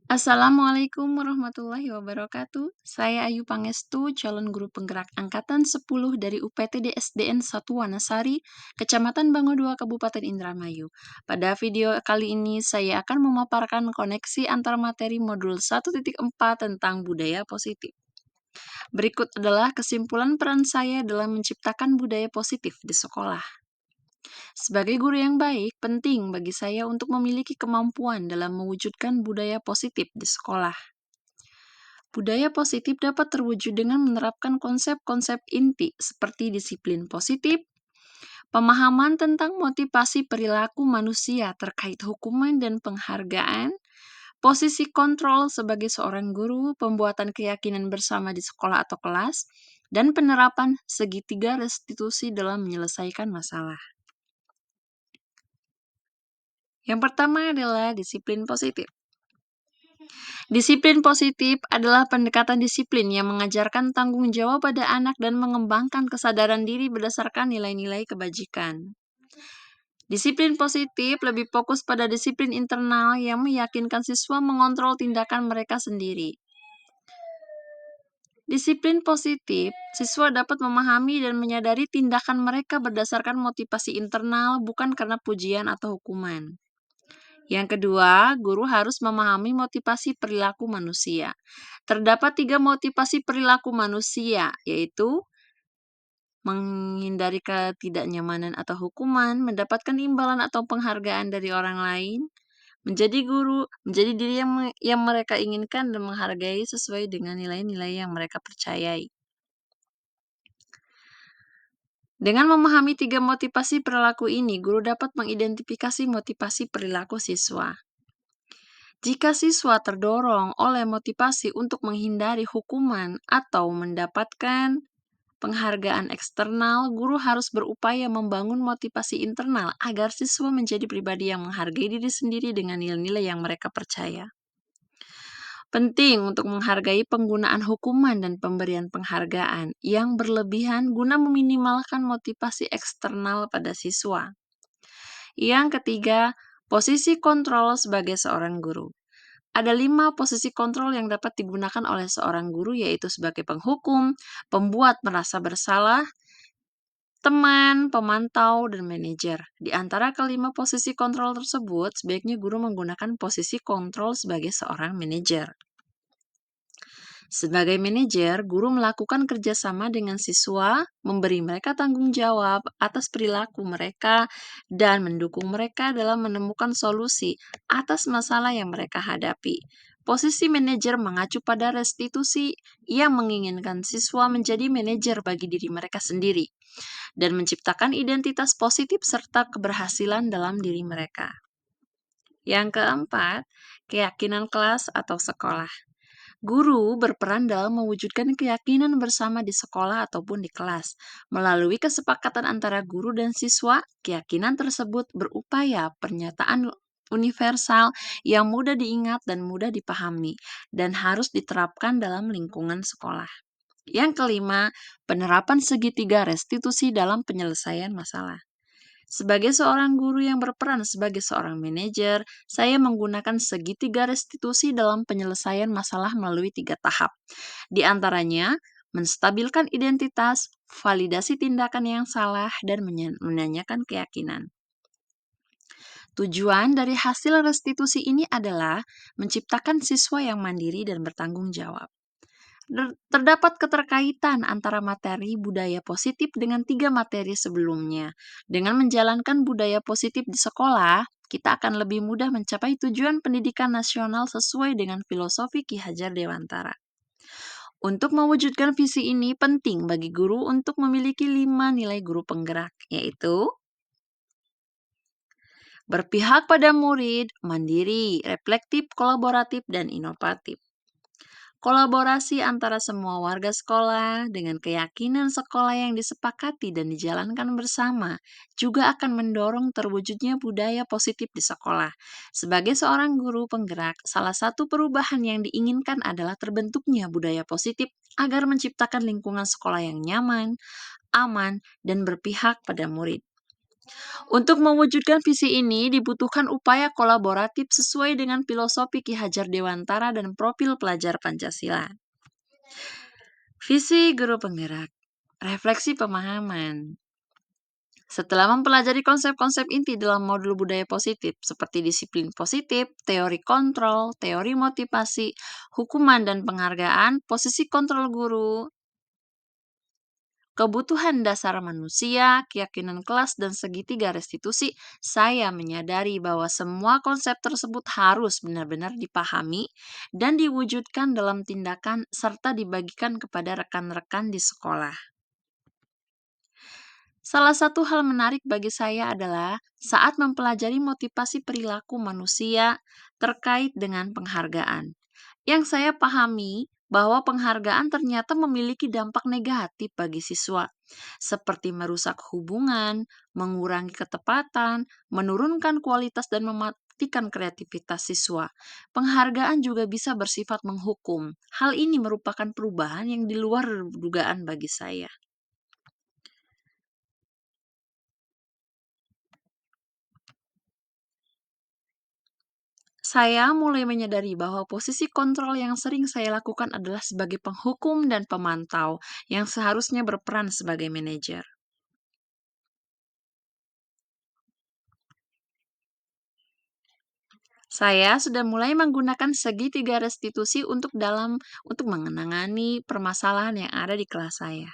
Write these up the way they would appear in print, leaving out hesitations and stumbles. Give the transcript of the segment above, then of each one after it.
Assalamualaikum warahmatullahi wabarakatuh. Saya Ayu Pangestu, calon guru penggerak angkatan 10 dari UPT DSDN 1 Wanasari, Kecamatan Bango 2, Kabupaten Indramayu. Pada video kali ini saya akan memaparkan koneksi antar materi modul 1.4 tentang budaya positif. Berikut adalah kesimpulan peran saya dalam menciptakan budaya positif di sekolah. Sebagai guru yang baik, penting bagi saya untuk memiliki kemampuan dalam mewujudkan budaya positif di sekolah. Budaya positif dapat terwujud dengan menerapkan konsep-konsep inti seperti disiplin positif, pemahaman tentang motivasi perilaku manusia terkait hukuman dan penghargaan, posisi kontrol sebagai seorang guru, pembuatan keyakinan bersama di sekolah atau kelas, dan penerapan segitiga restitusi dalam menyelesaikan masalah. Yang pertama adalah disiplin positif. Disiplin positif adalah pendekatan disiplin yang mengajarkan tanggung jawab pada anak dan mengembangkan kesadaran diri berdasarkan nilai-nilai kebajikan. Disiplin positif lebih fokus pada disiplin internal yang meyakinkan siswa mengontrol tindakan mereka sendiri. Disiplin positif, siswa dapat memahami dan menyadari tindakan mereka berdasarkan motivasi internal, bukan karena pujian atau hukuman. Yang kedua, guru harus memahami motivasi perilaku manusia. Terdapat 3 motivasi perilaku manusia, yaitu menghindari ketidaknyamanan atau hukuman, mendapatkan imbalan atau penghargaan dari orang lain, menjadi guru, menjadi diri yang mereka inginkan dan menghargai sesuai dengan nilai-nilai yang mereka percayai. Dengan memahami 3 motivasi perilaku ini, guru dapat mengidentifikasi motivasi perilaku siswa. Jika siswa terdorong oleh motivasi untuk menghindari hukuman atau mendapatkan penghargaan eksternal, guru harus berupaya membangun motivasi internal agar siswa menjadi pribadi yang menghargai diri sendiri dengan nilai-nilai yang mereka percaya. Penting untuk menghargai penggunaan hukuman dan pemberian penghargaan yang berlebihan guna meminimalkan motivasi eksternal pada siswa. Yang ketiga, posisi kontrol sebagai seorang guru. Ada 5 posisi kontrol yang dapat digunakan oleh seorang guru, yaitu sebagai penghukum, pembuat merasa bersalah, teman, pemantau, dan manajer. Di antara kelima posisi kontrol tersebut, sebaiknya guru menggunakan posisi kontrol sebagai seorang manajer. Sebagai manajer, guru melakukan kerjasama dengan siswa, memberi mereka tanggung jawab atas perilaku mereka, dan mendukung mereka dalam menemukan solusi atas masalah yang mereka hadapi. Posisi manajer mengacu pada restitusi yang menginginkan siswa menjadi manajer bagi diri mereka sendiri dan menciptakan identitas positif serta keberhasilan dalam diri mereka. Yang keempat, keyakinan kelas atau sekolah. Guru berperan dalam mewujudkan keyakinan bersama di sekolah ataupun di kelas. Melalui kesepakatan antara guru dan siswa, keyakinan tersebut berupaya pernyataan universal yang mudah diingat dan mudah dipahami, dan harus diterapkan dalam lingkungan sekolah. Yang kelima, penerapan segitiga restitusi dalam penyelesaian masalah. Sebagai seorang guru yang berperan sebagai seorang manajer, saya menggunakan segitiga restitusi dalam penyelesaian masalah melalui 3 tahap. Di antaranya, menstabilkan identitas, validasi tindakan yang salah, dan menanyakan keyakinan. Tujuan dari hasil restitusi ini adalah menciptakan siswa yang mandiri dan bertanggung jawab. Terdapat keterkaitan antara materi budaya positif dengan 3 materi sebelumnya. Dengan menjalankan budaya positif di sekolah, kita akan lebih mudah mencapai tujuan pendidikan nasional sesuai dengan filosofi Ki Hajar Dewantara. Untuk mewujudkan visi ini, penting bagi guru untuk memiliki 5 nilai guru penggerak, yaitu berpihak pada murid, mandiri, reflektif, kolaboratif, dan inovatif. Kolaborasi antara semua warga sekolah dengan keyakinan sekolah yang disepakati dan dijalankan bersama juga akan mendorong terwujudnya budaya positif di sekolah. Sebagai seorang guru penggerak, salah satu perubahan yang diinginkan adalah terbentuknya budaya positif agar menciptakan lingkungan sekolah yang nyaman, aman, dan berpihak pada murid. Untuk mewujudkan visi ini dibutuhkan upaya kolaboratif sesuai dengan filosofi Ki Hajar Dewantara dan profil pelajar Pancasila. Visi guru penggerak, refleksi pemahaman. Setelah mempelajari konsep-konsep inti dalam modul budaya positif seperti disiplin positif, teori kontrol, teori motivasi, hukuman dan penghargaan, posisi kontrol guru, kebutuhan dasar manusia, keyakinan kelas, dan segitiga restitusi, saya menyadari bahwa semua konsep tersebut harus benar-benar dipahami dan diwujudkan dalam tindakan serta dibagikan kepada rekan-rekan di sekolah. Salah satu hal menarik bagi saya adalah saat mempelajari motivasi perilaku manusia terkait dengan penghargaan. Yang saya pahami bahwa penghargaan ternyata memiliki dampak negatif bagi siswa, seperti merusak hubungan, mengurangi ketepatan, menurunkan kualitas dan mematikan kreativitas siswa. Penghargaan juga bisa bersifat menghukum. Hal ini merupakan perubahan yang di luar dugaan bagi saya. Saya mulai menyadari bahwa posisi kontrol yang sering saya lakukan adalah sebagai penghukum dan pemantau yang seharusnya berperan sebagai manajer. Saya sudah mulai menggunakan segitiga restitusi untuk mengenangani permasalahan yang ada di kelas saya.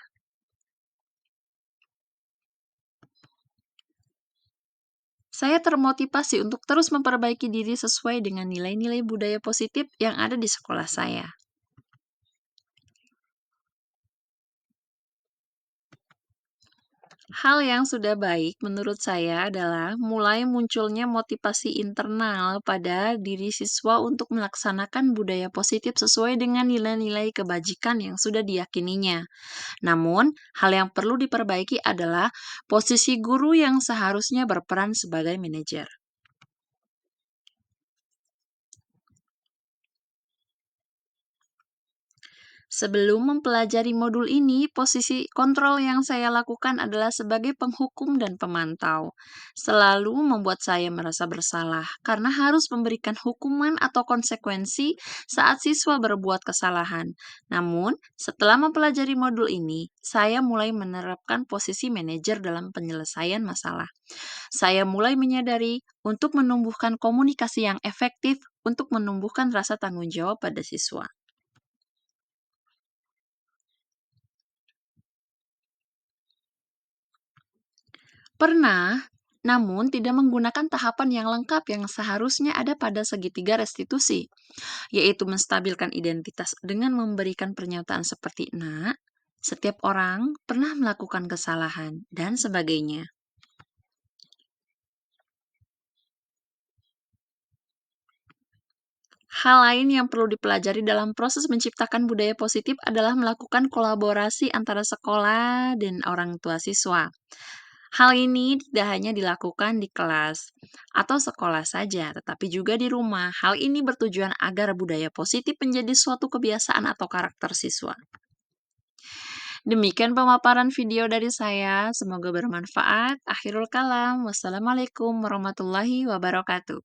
Saya termotivasi untuk terus memperbaiki diri sesuai dengan nilai-nilai budaya positif yang ada di sekolah saya. Hal yang sudah baik menurut saya adalah mulai munculnya motivasi internal pada diri siswa untuk melaksanakan budaya positif sesuai dengan nilai-nilai kebajikan yang sudah diyakininya. Namun, hal yang perlu diperbaiki adalah posisi guru yang seharusnya berperan sebagai manajer. Sebelum mempelajari modul ini, posisi kontrol yang saya lakukan adalah sebagai penghukum dan pemantau. Selalu membuat saya merasa bersalah karena harus memberikan hukuman atau konsekuensi saat siswa berbuat kesalahan. Namun, setelah mempelajari modul ini, saya mulai menerapkan posisi manajer dalam penyelesaian masalah. Saya mulai menyadari untuk menumbuhkan komunikasi yang efektif untuk menumbuhkan rasa tanggung jawab pada siswa. Pernah, namun tidak menggunakan tahapan yang lengkap yang seharusnya ada pada segitiga restitusi, yaitu menstabilkan identitas dengan memberikan pernyataan seperti "Nak, setiap orang pernah melakukan kesalahan," dan sebagainya. Hal lain yang perlu dipelajari dalam proses menciptakan budaya positif adalah melakukan kolaborasi antara sekolah dan orang tua siswa. Hal ini tidak hanya dilakukan di kelas atau sekolah saja, tetapi juga di rumah. Hal ini bertujuan agar budaya positif menjadi suatu kebiasaan atau karakter siswa. Demikian pemaparan video dari saya. Semoga bermanfaat. Akhirul kalam. Wassalamualaikum warahmatullahi wabarakatuh.